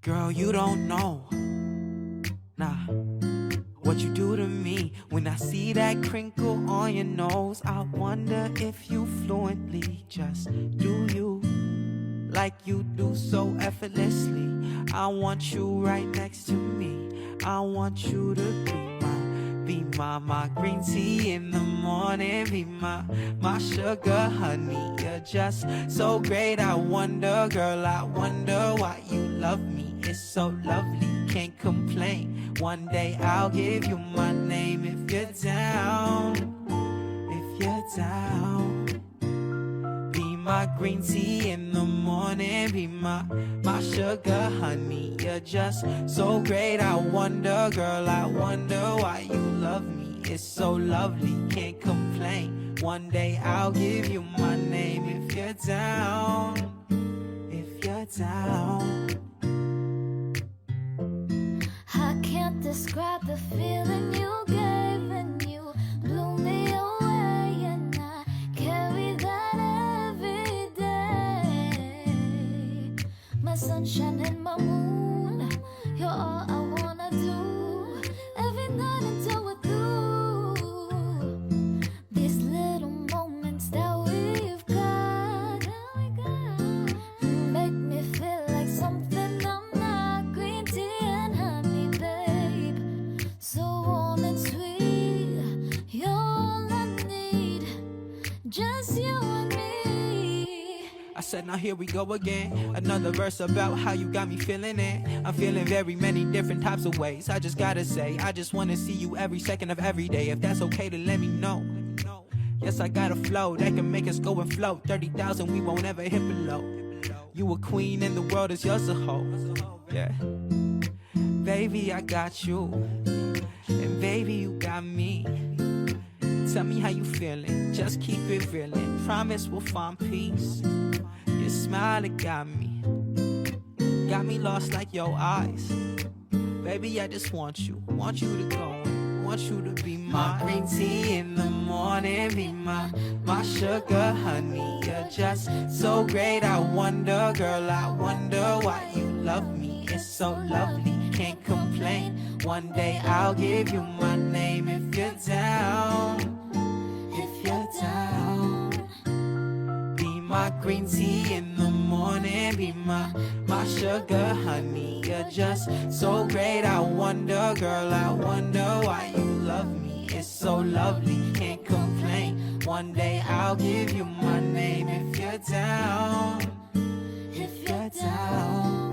Girl, you don't know, nah, what you do to me. When I see that crinkle on your nose, I wonder if you fluently just do you like you do so effortlessly. I want you right next to me. I want you to be my green tea in the morning. Be my sugar honey. You're just so great. I wonder, girl, I wonder why you love me. It's so lovely, can't complain. One day I'll give you my name if you're down. If you're down. Be my green tea in the morning. Be my sugar honey. You're just so great. I wonder, girl, I wonder why you love me. It's so lovely, can't complain. One day I'll give you my name if you're down. If you're down. I can't describe the feeling you gave when you blew me away, and I carry that every day. My sunshine and my moon, you're all I wanna do. Every night until we're through. These little moments that we've got make me feel like something I'm not. Green tea and honey, babe, so warm and sweet. You're all I need, just you and me. I said, now here we go again. Another verse about how you got me feeling it. I'm feeling very many different types of ways. I just gotta say, I just wanna see you every second of every day. If that's okay, then let me know. Yes, I got a flow that can make us go and float. 30,000, we won't ever hit below. You a queen and the world is yours to hold. Yeah. Baby, I got you. And baby, you got me. Tell me how you feeling. Just keep it real. Promise we'll find peace. Your smile, it got me. Got me lost like your eyes. Baby, I just want you to go and want you to be my green tea in the morning. Be my sugar honey. You're just so great. I wonder, girl, I wonder why you love me. It's so lovely, can't complain. One day I'll give you my name if you're down. If you're down. Be my green tea in the morning. Be my sugar honey. You're just so great. I wonder, girl, I wonder why you love me. It's so lovely, can't complain. One day I'll give you my name if you're down. If you're down.